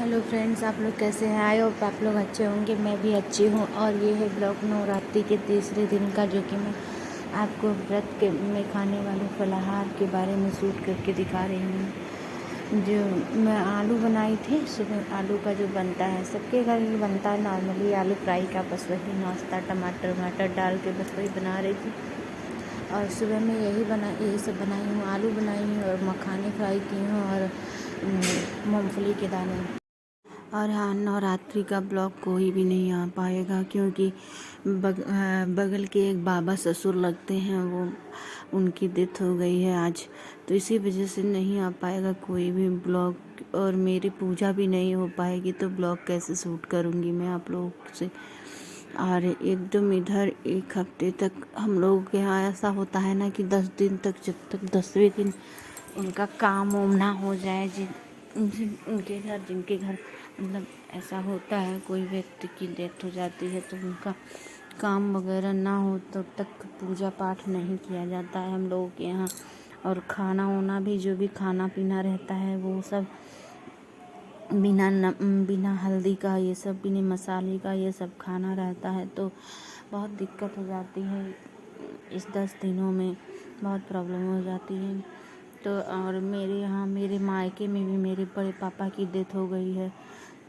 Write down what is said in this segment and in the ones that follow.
Hello friends, आप लोग कैसे हैं? आई होप आप लोग अच्छे होंगे। मैं भी अच्छी हूँ। और ये है ब्लॉग नवरात्रि के तीसरे दिन का, जो कि मैं आपको व्रत के में खाने वाले फलाहार के बारे में शूट करके दिखा रही हूँ। जो मैं आलू बनाई थी सुबह, आलू का जो बनता है सबके घर ये बनता है नॉर्मली, आलू फ्राई का, बस वही नाश्ता टमाटर वमाटर डाल के बस वही बना रही थी। और सुबह में यही सब बनाई हूँ, आलू बनाई हूँ और मखाने फ्राई की हूँ और मूंगफली के दाने। और हाँ, नवरात्रि का ब्लॉग कोई भी नहीं आ पाएगा क्योंकि बगल के एक बाबा ससुर लगते हैं, वो उनकी डेथ हो गई है आज, तो इसी वजह से नहीं आ पाएगा कोई भी ब्लॉग। और मेरी पूजा भी नहीं हो पाएगी तो ब्लॉग कैसे शूट करूँगी मैं आप लोगों से। और एकदम इधर एक हफ्ते तक हम लोगों के यहाँ ऐसा होता है ना कि 10 दिन तक, जब तक 10वें दिन उनका काम वाम ना हो जाए, उनके घर, जिनके घर मतलब ऐसा होता है कोई व्यक्ति की डेथ हो जाती है तो उनका काम वगैरह ना हो तब तक पूजा पाठ नहीं किया जाता है हम लोगों के यहाँ। और खाना वाना भी, जो भी खाना पीना रहता है वो सब बिना हल्दी का, ये सब बिना मसाले का ये सब खाना रहता है, तो बहुत दिक्कत हो जाती है। इस 10 दिनों में बहुत प्रॉब्लम हो जाती है। तो और मेरे यहाँ, मेरे मायके में भी मेरे बड़े पापा की डेथ हो गई है,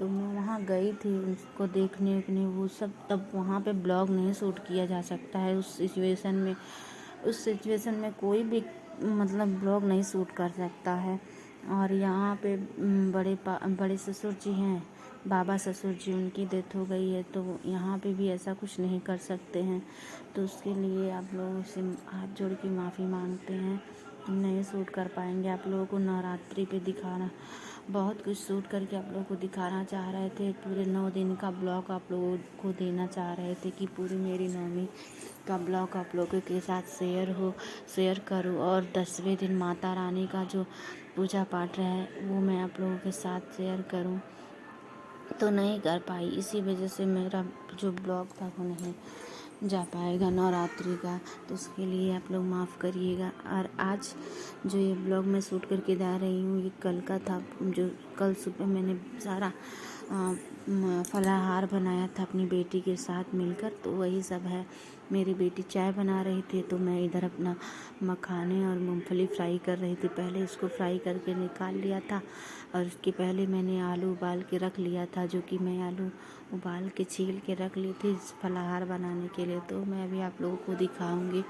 तो मैं वहाँ गई थी उसको देखने उकने, वो सब। तब वहाँ पे ब्लॉग नहीं शूट किया जा सकता है उस सिचुएशन में कोई भी मतलब ब्लॉग नहीं शूट कर सकता है। और यहाँ पे बड़े ससुर जी हैं, बाबा ससुर जी, उनकी डेथ हो गई है, तो यहाँ पे भी ऐसा कुछ नहीं कर सकते हैं। तो उसके लिए आप लोगों से हाथ जोड़ के माफ़ी मांगते हैं, नहीं शूट कर पाएंगे आप लोगों को नवरात्रि पे दिखाना। बहुत कुछ शूट करके आप लोगों को दिखाना चाह रहे थे, पूरे 9 दिन का ब्लॉग आप लोगों को देना चाह रहे थे कि पूरी मेरी नवमी का ब्लॉग आप लोगों के साथ शेयर करूँ। और 10वें दिन माता रानी का जो पूजा पाठ रहे वो मैं आप लोगों के साथ शेयर करूं, तो नहीं कर पाई। इसी वजह से मेरा जो ब्लॉग था वो नहीं जा पाएगा नवरात्रि का, तो उसके लिए आप लोग माफ़ करिएगा। और आज जो ये ब्लॉग मैं शूट करके जा रही हूँ ये कल का था, जो कल सुबह मैंने सारा फलाहार बनाया था अपनी बेटी के साथ मिलकर, तो वही सब है। मेरी बेटी चाय बना रही थी तो मैं इधर अपना मखाने और मूंगफली फ्राई कर रही थी। पहले इसको फ्राई करके निकाल लिया था और उसके पहले मैंने आलू उबाल के रख लिया था, जो कि मैं आलू उबाल के छील के रख ली थी फलाहार बनाने के लिए। तो मैं अभी आप लोगों को दिखाऊंगी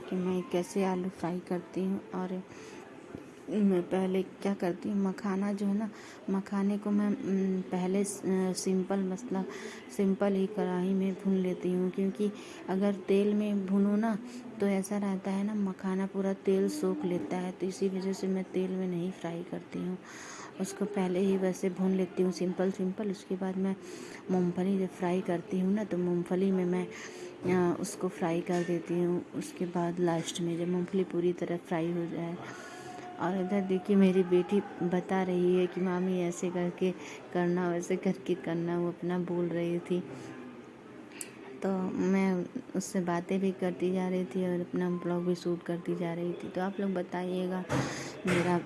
कि मैं कैसे आलू फ्राई करती हूँ। और मैं पहले क्या करती हूँ, मखाना जो है ना, मखाने को मैं पहले सिंपल ही कढ़ाई में भून लेती हूँ, क्योंकि अगर तेल में भूनूँ ना तो ऐसा रहता है ना, मखाना पूरा तेल सोख लेता है, तो इसी वजह से मैं तेल में नहीं फ्राई करती हूँ, उसको पहले ही वैसे भून लेती हूँ सिंपल। उसके बाद मैं मूंगफली जब फ्राई करती हूँ ना, तो मूंगफली में मैं उसको फ्राई कर देती हूँ। उसके बाद लास्ट में जब मूंगफली पूरी तरह फ्राई हो जाए, और इधर देखिए मेरी बेटी बता रही है कि मामी ऐसे करके करना, वैसे करके करना, वो अपना बोल रही थी, तो मैं उससे बातें भी करती जा रही थी और अपना ब्लॉग भी शूट करती जा रही थी। तो आप लोग बताइएगा मेरा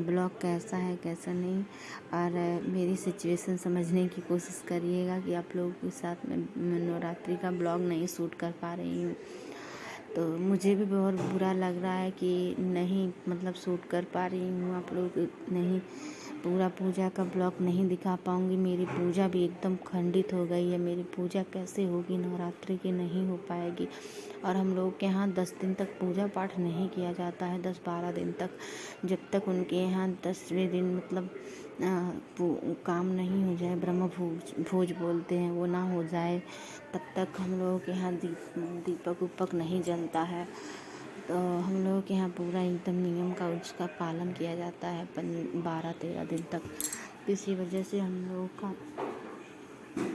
ब्लॉग कैसा है कैसा नहीं, और मेरी सिचुएशन समझने की कोशिश करिएगा कि आप लोगों के साथ मैं नवरात्रि का ब्लॉग नहीं शूट कर पा रही हूँ। तो मुझे भी बहुत बुरा लग रहा है कि नहीं मतलब शूट कर पा रही हूँ, आप लोग नहीं, पूरा पूजा का ब्लॉग नहीं दिखा पाऊँगी। मेरी पूजा भी एकदम खंडित हो गई है, मेरी पूजा कैसे होगी नवरात्रि की, नहीं हो पाएगी। और हम लोग के यहाँ 10 दिन तक पूजा पाठ नहीं किया जाता है, 10-12 दिन तक, जब तक उनके यहाँ 10वें दिन मतलब काम नहीं हो जाए, ब्रह्म भोज बोलते हैं, वो ना हो जाए तब तक हम लोगों के यहाँ दीपक उपक नहीं जलता है। तो हम लोगों के यहाँ पूरा एकदम नियम का उसका पालन किया जाता है 12-13 दिन तक। इसी वजह से हम लोगों का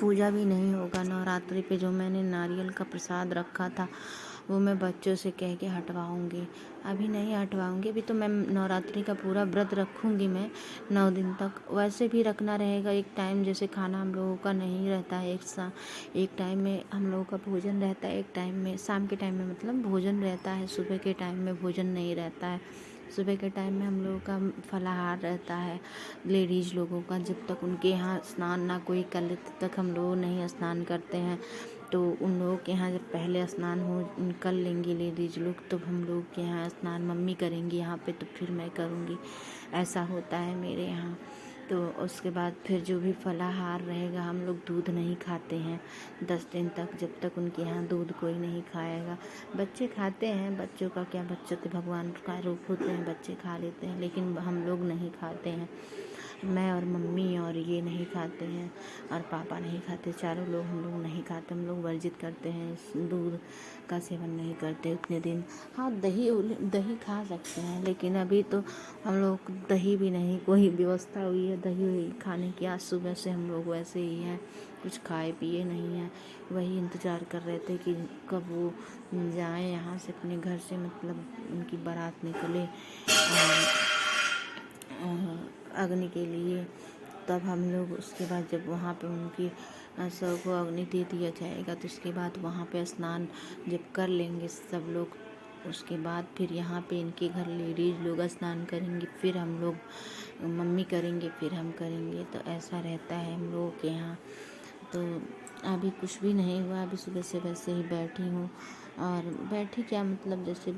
पूजा भी नहीं होगा नवरात्रि पे। जो मैंने नारियल का प्रसाद रखा था वो मैं बच्चों से कह के हटवाऊँगी, अभी नहीं हटवाऊँगी। अभी तो मैं नवरात्रि का पूरा व्रत रखूँगी मैं 9 दिन तक, वैसे भी रखना रहेगा। एक टाइम जैसे खाना हम लोगों का नहीं रहता है, एक टाइम में हम लोगों का भोजन रहता है, एक टाइम में शाम के टाइम में मतलब भोजन रहता है, सुबह के टाइम में भोजन नहीं रहता है। सुबह के टाइम में हम लोगों का फलाहार रहता है लेडीज़ लोगों का। जब तक उनके यहाँ स्नान ना कोई कर ले तब तक हम लोग नहीं स्नान करते हैं। तो उन लोगों के यहाँ जब पहले स्नान हो कर लेंगी लेडीज़ लोग, तब हम लोग के यहाँ स्नान मम्मी करेंगी यहाँ पे, तो फिर मैं करूँगी। ऐसा होता है मेरे यहाँ। तो उसके बाद फिर जो भी फलाहार रहेगा, हम लोग दूध नहीं खाते हैं 10 दिन तक, जब तक उनके यहाँ दूध कोई नहीं खाएगा। बच्चे खाते हैं, बच्चों का क्या, बच्चे तो भगवान का रूप होते हैं, बच्चे खा लेते हैं, लेकिन हम लोग नहीं खाते हैं। मैं और मम्मी और ये नहीं खाते हैं, और पापा नहीं खाते, चारों लोग हम लोग नहीं खाते। हम लोग वर्जित करते हैं, दूध का सेवन नहीं करते उतने दिन। हाँ, दही खा सकते हैं, लेकिन अभी तो हम लोग दही भी नहीं, कोई व्यवस्था हुई है दही खाने की। आज सुबह से हम लोग वैसे ही हैं, कुछ खाए पिए नहीं हैं। वही इंतज़ार कर रहे थे कि कब वो जाएं यहाँ से, अपने घर से, मतलब उनकी बारात निकले अग्नि के लिए। तब हम लोग उसके बाद जब वहाँ पे उनकी शव को अग्नि दे दिया जाएगा, तो उसके बाद वहाँ पे स्नान जब कर लेंगे सब लोग, उसके बाद फिर यहाँ पे इनके घर लेडीज़ लोग स्नान करेंगे, फिर हम लोग, मम्मी करेंगे, फिर हम करेंगे। तो ऐसा रहता है हम लोगों के यहाँ। तो अभी कुछ भी नहीं हुआ, अभी सुबह से वैसे ही बैठी हूँ। और बैठी क्या, मतलब जैसे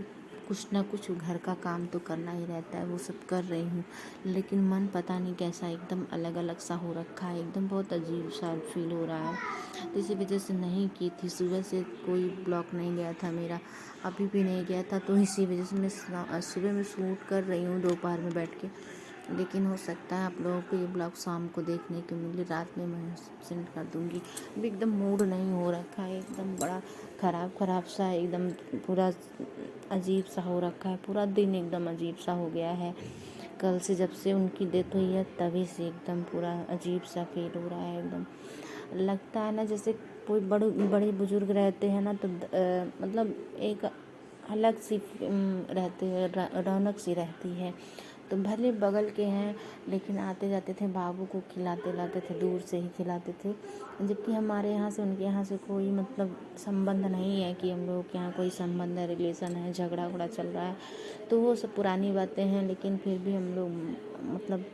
कुछ ना कुछ घर का काम तो करना ही रहता है, वो सब कर रही हूँ। लेकिन मन पता नहीं कैसा एकदम अलग अलग सा हो रखा है, एकदम बहुत अजीब सा फील हो रहा है। तो इसी वजह से नहीं की थी, सुबह से कोई ब्लॉक नहीं गया था मेरा, अभी भी नहीं गया था। तो इसी वजह से मैं सुबह में शूट कर रही हूँ दोपहर में बैठ के। लेकिन हो सकता है आप लोगों को ये ब्लॉग शाम को देखने को मिले, रात में मैं सेंड कर दूँगी। अभी एकदम मूड नहीं हो रखा है, एकदम बड़ा ख़राब सा है, एकदम पूरा अजीब सा हो रखा है, पूरा दिन एकदम अजीब सा हो गया है। कल से जब से उनकी डेथ हुई है तभी से एकदम पूरा अजीब सा फील हो रहा है। एकदम लगता है ना जैसे कोई बड़े बुजुर्ग रहते हैं ना, तो मतलब एक अलग सी रहते हैं, रौनक सी रहती है। तो भले बगल के हैं, लेकिन आते जाते थे, बाबू को खिलाते लाते थे, दूर से ही खिलाते थे। जबकि हमारे यहाँ से उनके यहाँ से कोई मतलब संबंध नहीं है कि हम लोगों के यहाँ कोई संबंध है, रिलेशन है, झगड़ा उगड़ा चल रहा है। तो वो सब पुरानी बातें हैं, लेकिन फिर भी हम लोग मतलब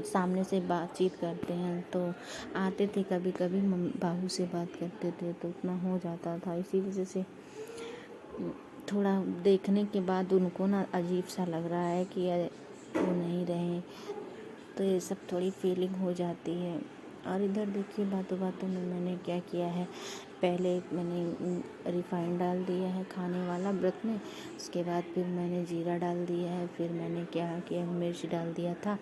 सामने से बातचीत करते हैं। तो आते थे कभी कभी, बाबू से बात करते थे, तो उतना हो जाता था। इसी वजह से थोड़ा देखने के बाद उनको ना अजीब सा लग रहा है कि वो नहीं रहे, तो ये सब थोड़ी फीलिंग हो जाती है। और इधर देखिए, बातों बातों में मैंने क्या किया है, पहले मैंने रिफाइंड डाल दिया है खाने वाला व्रत में, उसके बाद फिर मैंने जीरा डाल दिया है, फिर मैंने क्या किया, मिर्च डाल दिया था,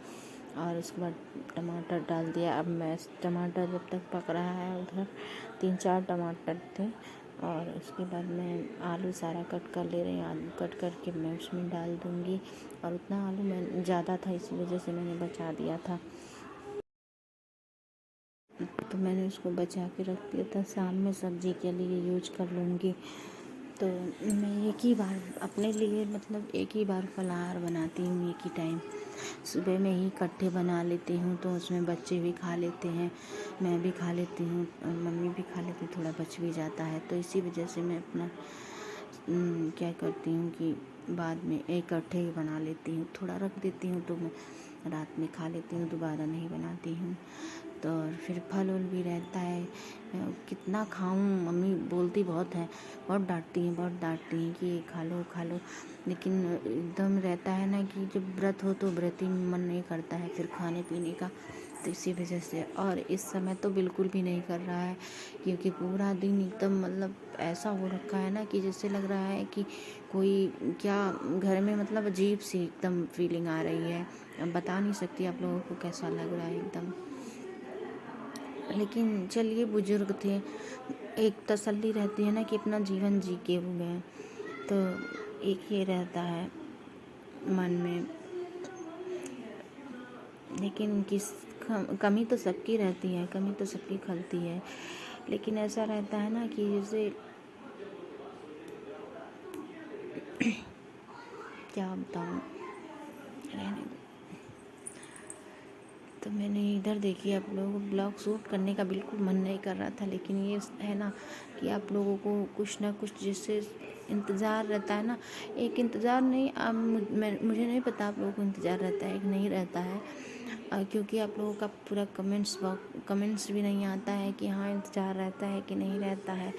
और उसके बाद टमाटर डाल दिया। अब मैं टमाटर जब तक पक रहा है, उधर 3-4 टमाटर थे, और उसके बाद मैं आलू सारा कट कर ले रही हूँ। आलू कट करके मैं उसमें डाल दूँगी, और उतना आलू मैं ज़्यादा था, इसी वजह से मैंने बचा दिया था। तो मैंने उसको बचा के रख दिया था, शाम में सब्ज़ी के लिए यूज कर लूँगी। तो मैं एक ही बार अपने लिए, मतलब एक ही बार फलाहार बनाती हूँ, एक ही टाइम सुबह में ही इकट्ठे बना लेती हूँ। तो उसमें बच्चे भी खा लेते हैं, मैं भी खा लेती हूँ, मम्मी भी खा लेती, थोड़ा बच भी जाता है। तो इसी वजह से मैं अपना क्या करती हूँ कि बाद में इकट्ठे ही बना लेती हूँ, थोड़ा रख देती हूँ, तो मैं रात में खा लेती हूँ, दोबारा नहीं बनाती हूँ। तो फिर फल उल भी रहता है, कितना खाऊं, मम्मी बोलती बहुत है, बहुत डांटती हैं कि ये खा लो, लेकिन एकदम रहता है ना कि जब व्रत हो तो व्रत ही मन नहीं करता है फिर खाने पीने का। तो इसी वजह से, और इस समय तो बिल्कुल भी नहीं कर रहा है, क्योंकि पूरा दिन एकदम मतलब ऐसा हो रखा है ना कि जैसे लग रहा है कि कोई क्या घर में, मतलब अजीब सी एकदम फीलिंग आ रही है। अब बता नहीं सकती आप लोगों को कैसा लग रहा है एकदम। लेकिन चलिए, बुजुर्ग थे, एक तसल्ली रहती है ना कि अपना जीवन जी के हो गए, तो एक ये रहता है मन में। लेकिन उनकी कमी तो सबकी रहती है, कमी तो सबकी खलती है, लेकिन ऐसा रहता है ना कि जैसे क्या बताऊँ, रहने दो। तो मैंने इधर देखिए, आप लोगों को ब्लॉग शूट करने का बिल्कुल मन नहीं कर रहा था, लेकिन ये है ना कि आप लोगों को कुछ ना कुछ, जिससे इंतज़ार रहता है ना, एक इंतज़ार नहीं, अब मुझे नहीं पता आप लोगों को इंतज़ार रहता है कि नहीं रहता है, क्योंकि आप लोगों का पूरा कमेंट्स भी नहीं आता है कि हाँ इंतज़ार रहता है कि नहीं रहता है।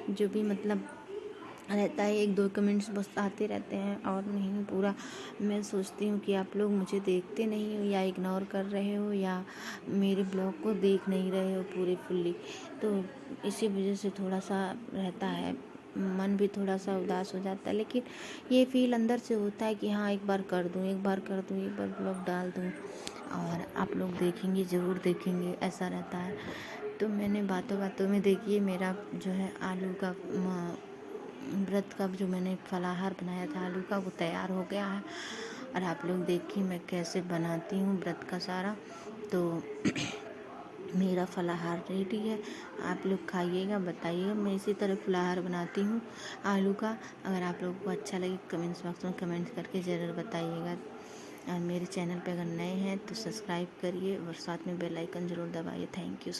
जो भी मतलब रहता है, 1-2 कमेंट्स बस आते रहते हैं, और नहीं पूरा मैं सोचती हूँ कि आप लोग मुझे देखते नहीं हो, या इग्नोर कर रहे हो, या मेरे ब्लॉग को देख नहीं रहे हो पूरे फुल्ली। तो इसी वजह से थोड़ा सा रहता है, मन भी थोड़ा सा उदास हो जाता है, लेकिन ये फील अंदर से होता है कि हाँ एक बार कर दूँ, एक बार ब्लॉग डाल दूँ और आप लोग देखेंगे, ज़रूर देखेंगे, ऐसा रहता है। तो मैंने बातों बातों में देखिए मेरा जो है आलू का व्रत का जो मैंने फलाहार बनाया था आलू का, वो तैयार हो गया है। और आप लोग देखिए मैं कैसे बनाती हूँ व्रत का सारा। तो मेरा फलाहार रेडी है, आप लोग खाइएगा, बताइएगा। मैं इसी तरह फलाहार बनाती हूँ आलू का। अगर आप लोगों को अच्छा लगे कमेंट्स बॉक्स में कमेंट करके ज़रूर बताइएगा। और मेरे चैनल पे अगर नए हैं तो सब्सक्राइब करिए और साथ में बेल आइकन ज़रूर दबाइए। Thank you.